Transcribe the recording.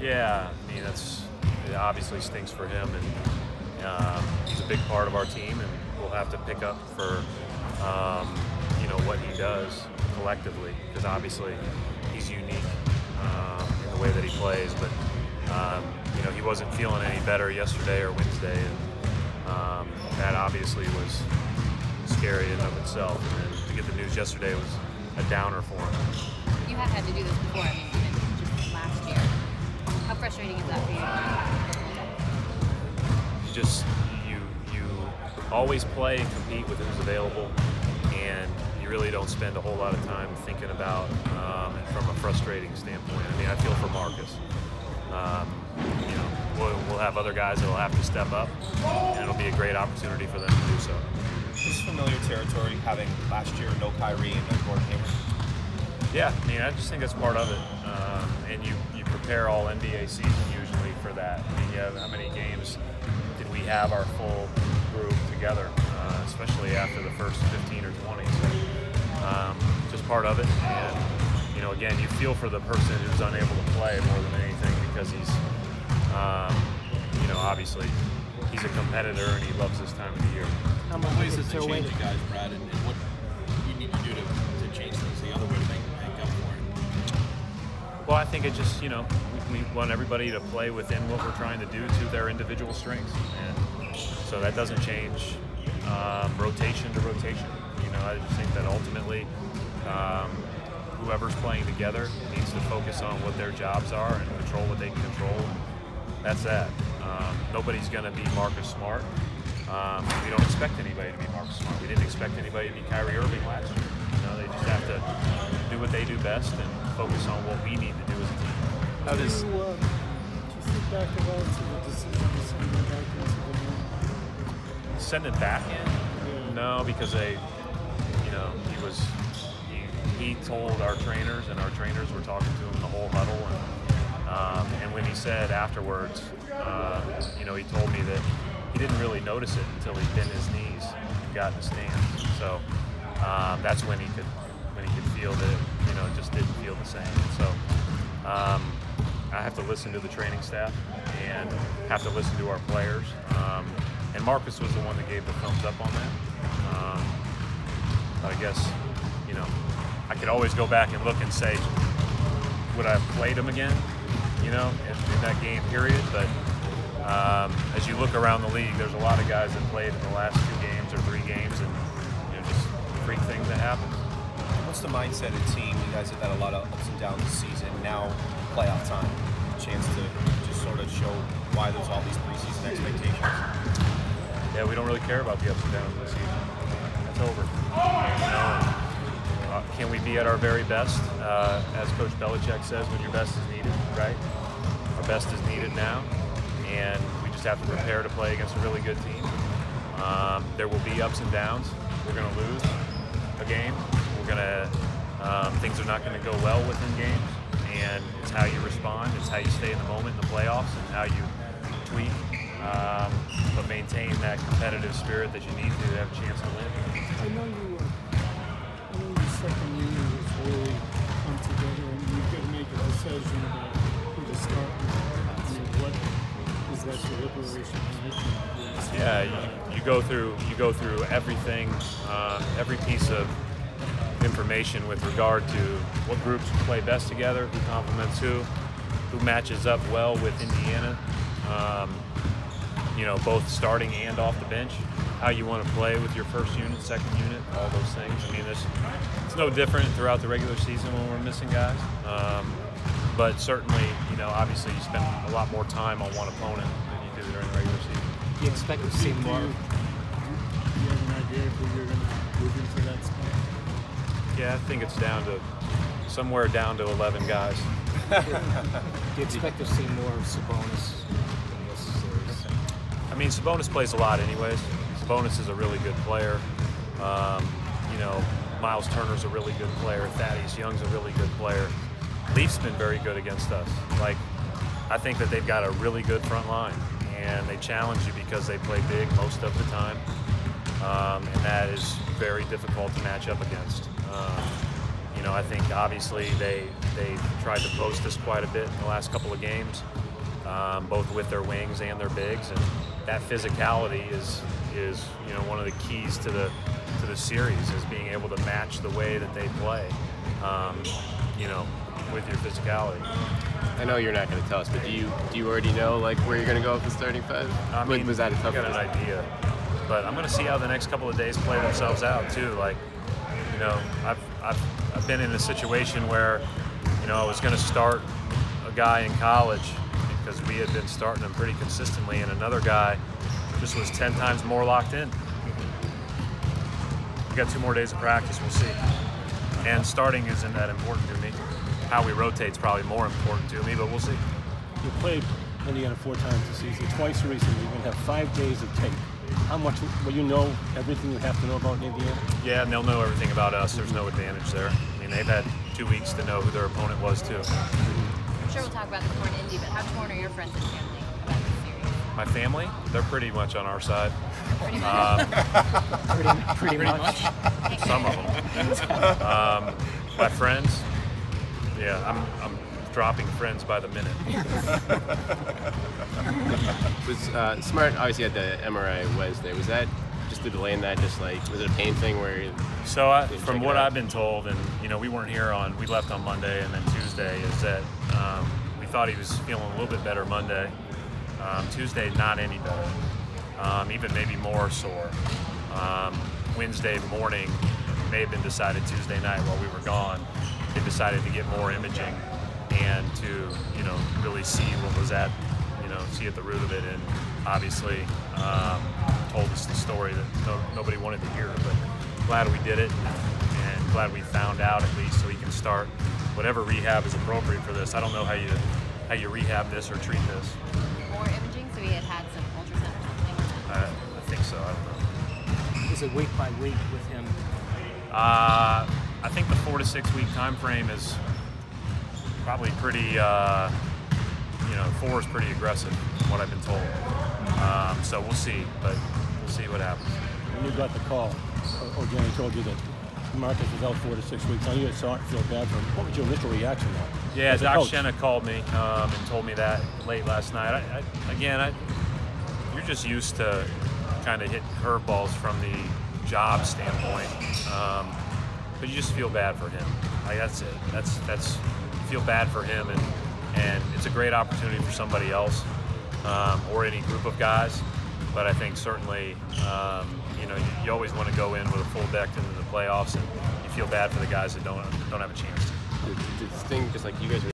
Yeah, I mean, it obviously stinks for him, and he's a big part of our team, and we'll have to pick up for what he does collectively, because obviously he's unique in the way that he plays. But he wasn't feeling any better yesterday or Wednesday, and that obviously was scary in and of itself. And to get the news yesterday was a downer for him. You have had to do this before. I mean, even just last year. How frustrating is that for you? You always play and compete with who's available, and you really don't spend a whole lot of time thinking about from a frustrating standpoint. I mean, I feel for Marcus. We'll have other guys that will have to step up, and it'll be a great opportunity for them to do so. Is familiar territory having last year no Kyrie and no Gordon Hayward? Yeah, I mean, I just think that's part of it. And you prepare all NBA season usually for that. I mean, how many games did we have our full group together, especially after the first 15 or 20? So, just part of it. And, again, you feel for the person who's unable to play more than anything, because he's, obviously he's a competitor and he loves this time of the year. How much does it change you guys, Brad, and what you need to do to change things the other way to make up for it? Well, I think it just, we want everybody to play within what we're trying to do to their individual strengths. And so that doesn't change rotation to rotation. I just think that ultimately whoever's playing together needs to focus on what their jobs are and control what they can control. That's that. Nobody's going to be Marcus Smart. We don't expect anybody to be Marcus Smart. We didn't expect anybody to be Kyrie Irving last year. They just have to do what they do best and focus on what we need to do as a team. How does you think back about the decision to send him back into the game? Send it back in? Yeah. No, because he told our trainers, and our trainers were talking to him the whole huddle, and when he said afterwards, he told me that he didn't really notice it until he bent his knees and got in the stands. So that's when he could feel that it just didn't feel the same. So I have to listen to the training staff and have to listen to our players. And Marcus was the one that gave the thumbs up on that. I guess I could always go back and look and say, would I have played him again? In that game period. But as you look around the league, there's a lot of guys that played in the last 2 games or 3 games, and just freak things that happen. What's the mindset of the team? You guys have had a lot of ups and downs this season. Now, playoff time, a chance to just sort of show why there's all these preseason expectations. Yeah, we don't really care about the ups and downs this season. That's over. Can we be at our very best? As Coach Belichick says, when your best is needed, right? Our best is needed now, and we just have to prepare to play against a really good team. There will be ups and downs. We're going to lose a game. Things are not going to go well within games, and it's how you respond, it's how you stay in the moment in the playoffs, and how you tweak, but maintain that competitive spirit that you need to have a chance to win. I know your second unit has really come together, and you've got to make a decision about who to start with. What is that deliberation? Yeah, you go through everything, every piece of information with regard to what groups play best together, who complements who matches up well with Indiana, both starting and off the bench, how you want to play with your first unit, second unit, all those things. I mean, it's no different throughout the regular season when we're missing guys, but certainly, obviously you spend a lot more time on one opponent than you do during the regular season. Do you expect to see more? Do you have an idea of who you're going to move into that spot? Yeah, I think it's somewhere down to 11 guys. Do you expect to see more of Sabonis in this series? I mean, Sabonis plays a lot anyways. Sabonis is a really good player. Miles Turner's a really good player. Thaddeus Young's a really good player. Leafs been very good against us. I think that they've got a really good front line, and they challenge you because they play big most of the time, and that is very difficult to match up against. I think obviously they tried to post us quite a bit in the last couple of games, both with their wings and their bigs, and that physicality is one of the keys to the series, is being able to match the way that they play, with your physicality. I know you're not going to tell us, but do you already know like where you're going to go with the starting five? I mean, was that a tough? I got an idea, but I'm going to see how the next couple of days play themselves out too. Like, I've been in a situation where, I was going to start a guy in college because we had been starting him pretty consistently, and another guy just was 10 times more locked in. We got 2 more days of practice, we'll see. And starting isn't that important to me. How we rotate's probably more important to me, but we'll see. You played Indiana 4 times this season, twice recently. You're going to have 5 days of tape. How much will you know everything you have to know about Indiana? Yeah, and they'll know everything about us. There's no advantage there. I mean, they've had 2 weeks to know who their opponent was, too. I'm sure we'll talk about this more in Indy, but how torn are your friends and family about this series? My family, they're pretty much on our side. Pretty much. Pretty much. Some of them. My friends, yeah, I'm dropping friends by the minute. Was Smart obviously had the MRI Wednesday? Was that just the delay in that? Just like, was it a pain thing where? So from what I've been told, and we weren't here we left on Monday and then Tuesday, is that we thought he was feeling a little bit better Monday. Tuesday, not any better. Even maybe more sore. Wednesday morning, may have been decided Tuesday night while we were gone. They decided to get more imaging and to, really see what was at, see at the root of it, and obviously told us the story that nobody wanted to hear, but glad we did it, and glad we found out at least, so he can start whatever rehab is appropriate for this. I don't know how you rehab this or treat this. More imaging, so he had some ultrasound or something? I think so, I don't know. Is it week by week with him? I think the 4 to 6 week time frame is probably pretty, 4 is pretty aggressive, from what I've been told. So we'll see, but we'll see what happens. When you got the call, or Danny told you that Marcus was out 4 to 6 weeks, I knew you saw it, feel bad for him. What was your initial reaction though? Yeah, Doc Shenna called me and told me that late last night. You're just used to kind of hitting curveballs from the job standpoint, but you just feel bad for him. Like, that's it. That's you feel bad for him, and it's a great opportunity for somebody else or any group of guys. But I think certainly, you always want to go in with a full deck into the playoffs, and you feel bad for the guys that don't have a chance to. Did this thing, just like you guys were